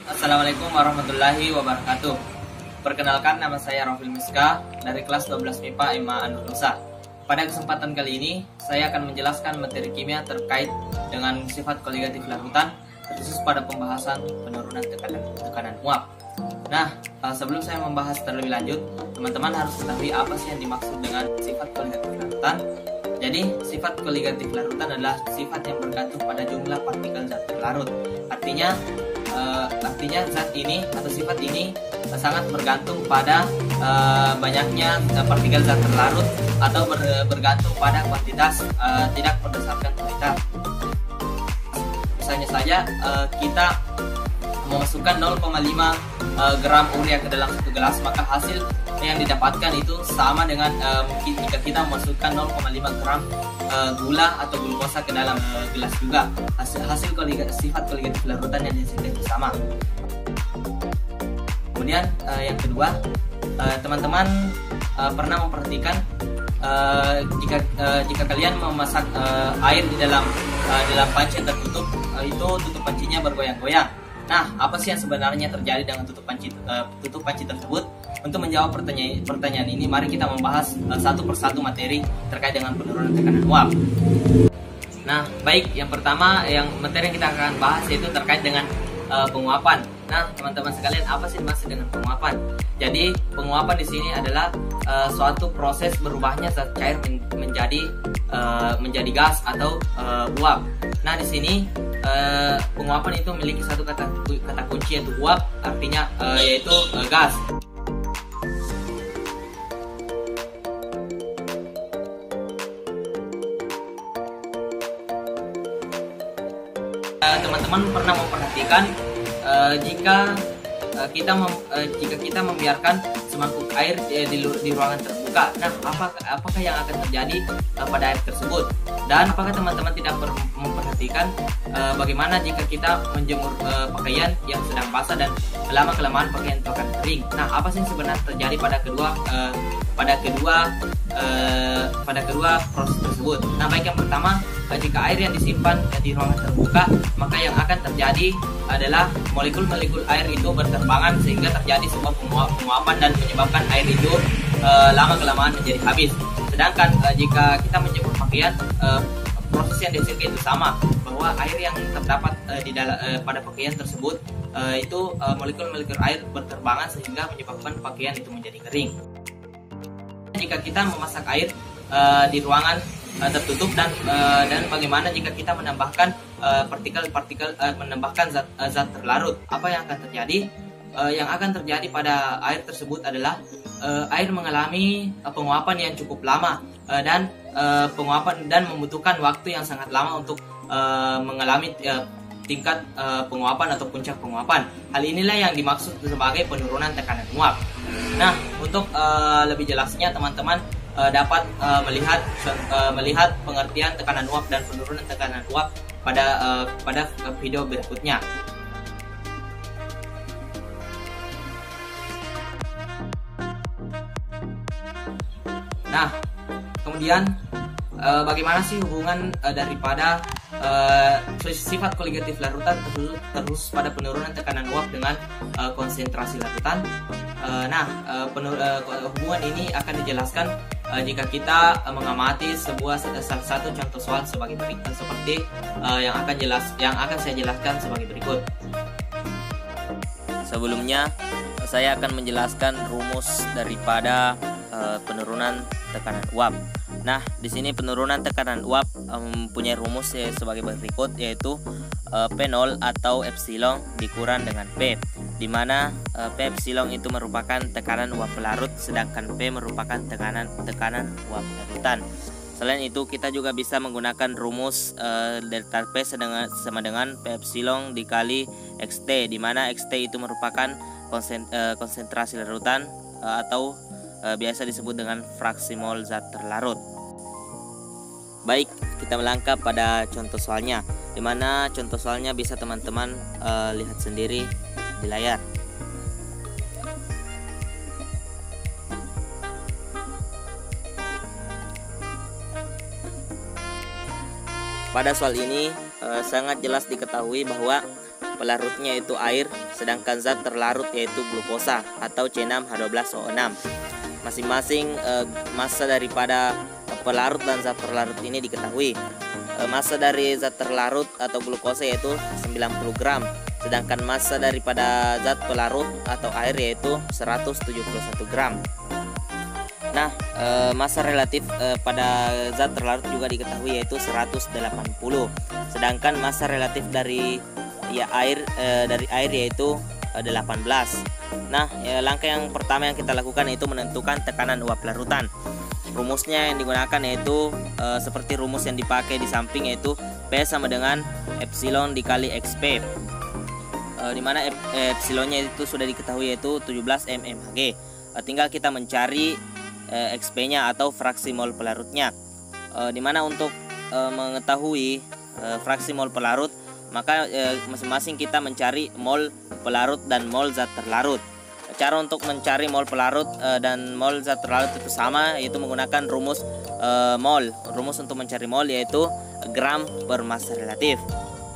Assalamualaikum warahmatullahi wabarakatuh. Perkenalkan, nama saya Rofil Miska dari kelas 12 MIPA IMA Anur Nusa. Pada kesempatan kali ini, saya akan menjelaskan materi kimia terkait dengan sifat koligatif larutan, terkhusus pada pembahasan penurunan tekanan uap. Nah, sebelum saya membahas terlebih lanjut, teman-teman harus ketahui apa sih yang dimaksud dengan sifat koligatif larutan. Jadi, sifat koligatif larutan adalah sifat yang bergantung pada jumlah partikel zat terlarut. Artinya zat ini atau sifat ini sangat bergantung pada banyaknya partikel zat terlarut atau bergantung pada kuantitas, tidak berdasarkan kualitas. Misalnya saja kita memasukkan 0,5 gram urea ke dalam satu gelas, maka hasil yang didapatkan itu sama dengan mungkin jika kita memasukkan 0,5 gram gula atau glukosa ke dalam gelas juga. Hasil sifat koligatif larutan yang dihasilkan itu sama. Kemudian yang kedua, teman-teman pernah memperhatikan jika kalian memasak air di dalam panci tertutup, itu tutup pancinya bergoyang-goyang. Nah, apa sih yang sebenarnya terjadi dengan tutup panci tersebut? Untuk menjawab pertanyaan ini, mari kita membahas satu persatu materi terkait dengan penurunan tekanan uap. Nah, baik, yang pertama, materi yang kita akan bahas yaitu terkait dengan penguapan. Nah, teman-teman sekalian, apa sih maksud dengan penguapan? Jadi, penguapan di sini adalah suatu proses berubahnya zat cair menjadi gas atau uap. Nah, di sini penguapan itu memiliki satu kata kunci yaitu uap, artinya yaitu gas. Teman-teman pernah memperhatikan jika kita membiarkan semangkuk air di ruangan terbuka, nah apakah yang akan terjadi pada air tersebut? Dan apakah teman-teman tidak memperhatikan bagaimana jika kita menjemur pakaian yang sedang basah dan lama-kelamaan pakaian itu akan kering? Nah, apa sih sebenarnya terjadi pada kedua proses tersebut? Nah, baik, yang pertama, jika air yang disimpan di ruangan terbuka, maka yang akan terjadi adalah molekul-molekul air itu berterbangan sehingga terjadi sebuah penguapan dan menyebabkan air itu lama-kelamaan menjadi habis. Sedangkan jika kita menjemur pakaian, proses yang dihasilkan itu sama, bahwa air yang terdapat pada pakaian tersebut itu molekul-molekul air berterbangan sehingga menyebabkan pakaian itu menjadi kering. Jika kita memasak air di ruangan tertutup dan bagaimana jika kita menambahkan menambahkan zat terlarut, apa yang akan terjadi? Yang akan terjadi pada air tersebut adalah air mengalami penguapan yang cukup lama dan membutuhkan waktu yang sangat lama untuk mengalami tingkat penguapan atau puncak penguapan. Hal inilah yang dimaksud sebagai penurunan tekanan uap. Nah, untuk lebih jelasnya teman-teman dapat melihat pengertian tekanan uap dan penurunan tekanan uap pada video berikutnya. Nah, kemudian bagaimana sih hubungan daripada sifat koligatif larutan terus pada penurunan tekanan uap dengan konsentrasi larutan? Hubungan ini akan dijelaskan jika kita mengamati salah satu contoh soal sebagai berikut, seperti yang akan saya jelaskan sebagai berikut. Sebelumnya, saya akan menjelaskan rumus daripada penurunan tekanan uap. Nah, di sini penurunan tekanan uap mempunyai rumus sebagai berikut, yaitu P0 atau epsilon dikurang dengan P, di mana P epsilon itu merupakan tekanan uap pelarut, sedangkan P merupakan tekanan uap larutan. Selain itu, kita juga bisa menggunakan rumus delta P sama dengan P epsilon dikali XT, di mana XT itu merupakan konsentrasi larutan atau biasa disebut dengan fraksi mol zat terlarut. Baik, kita melangkah pada contoh soalnya, di mana contoh soalnya bisa teman-teman lihat sendiri di layar. Pada soal ini sangat jelas diketahui bahwa pelarutnya itu air, sedangkan zat terlarut yaitu glukosa atau C6H12O6. Masing-masing massa daripada pelarut dan zat terlarut ini diketahui. Massa dari zat terlarut atau glukosa yaitu 90 gram, sedangkan massa daripada zat pelarut atau air yaitu 171 gram. Nah, massa relatif pada zat terlarut juga diketahui yaitu 180, sedangkan massa relatif dari air yaitu 18. Nah, langkah yang pertama yang kita lakukan yaitu menentukan tekanan uap larutan. Rumusnya yang digunakan yaitu seperti rumus yang dipakai di samping, yaitu P sama dengan epsilon dikali XP, di mana epsilonnya itu sudah diketahui yaitu 17 mmHg. Tinggal kita mencari XP-nya atau fraksi mol pelarutnya. Di mana untuk mengetahui fraksi mol pelarut, maka masing-masing kita mencari mol pelarut dan mol zat terlarut. Cara untuk mencari mol pelarut dan mol zat terlarut itu sama, yaitu menggunakan rumus mol. Rumus untuk mencari mol yaitu gram per massa relatif.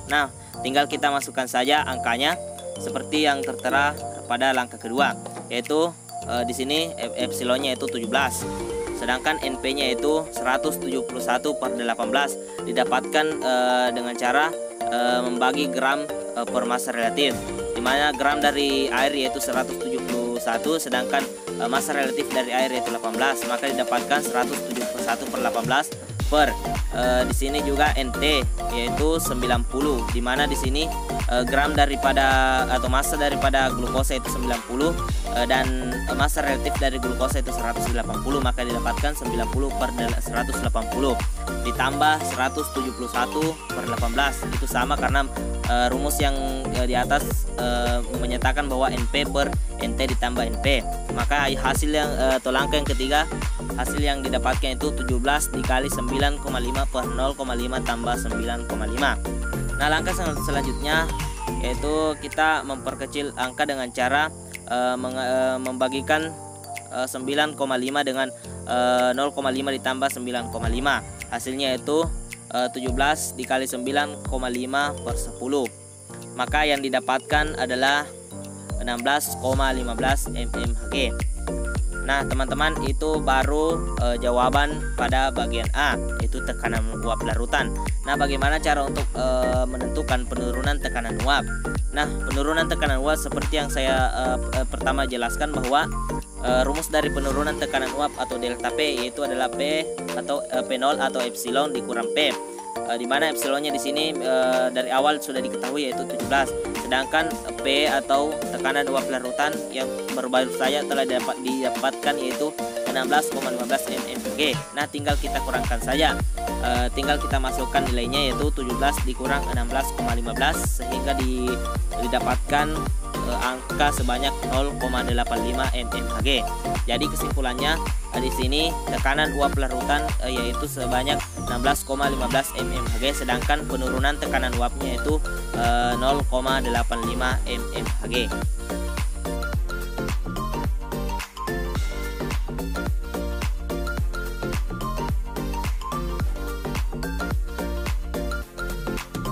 Nah, tinggal kita masukkan saja angkanya seperti yang tertera pada langkah kedua, yaitu di sini epsilonnya itu 17, sedangkan NP-nya itu 171/18 didapatkan dengan cara membagi gram per massa relatif, di mana gram dari air yaitu 171, sedangkan massa relatif dari air yaitu 18, maka didapatkan 171/18 per di sini juga NT yaitu 90, di mana di sini gram daripada atau massa daripada glukosa itu 90 dan massa relatif dari glukosa itu 180, maka didapatkan 90/180 ditambah 171/18. Itu sama karena rumus yang di atas menyatakan bahwa NP per NT ditambah NP, maka hasil yang atau langkah yang ketiga, hasil yang didapatkan itu 17 dikali 9,5 per 0,5 tambah 9,5. Nah, langkah selanjutnya yaitu kita memperkecil angka dengan cara membagikan 9,5 dengan 0,5 ditambah 9,5. Hasilnya itu 17 dikali 9,5 per 10. Maka yang didapatkan adalah 16,15 mmHg. Nah, teman-teman, itu baru jawaban pada bagian A, yaitu tekanan uap larutan. Nah, bagaimana cara untuk menentukan penurunan tekanan uap? Nah, penurunan tekanan uap seperti yang saya pertama jelaskan, bahwa rumus dari penurunan tekanan uap atau delta P yaitu adalah P atau P0 atau epsilon dikurang P, di mana epsilonnya di sini dari awal sudah diketahui yaitu 17, sedangkan P atau tekanan uap larutan yang baru saja telah didapatkan yaitu 16,15 mmHg. Nah, tinggal kita kurangkan saja, tinggal kita masukkan nilainya yaitu 17 dikurang 16,15 sehingga didapatkan angka sebanyak 0,85 mmHg. Jadi kesimpulannya di sini tekanan uap larutan yaitu sebanyak 16,15 mmHg, sedangkan penurunan tekanan uapnya itu 0,85 mmHg.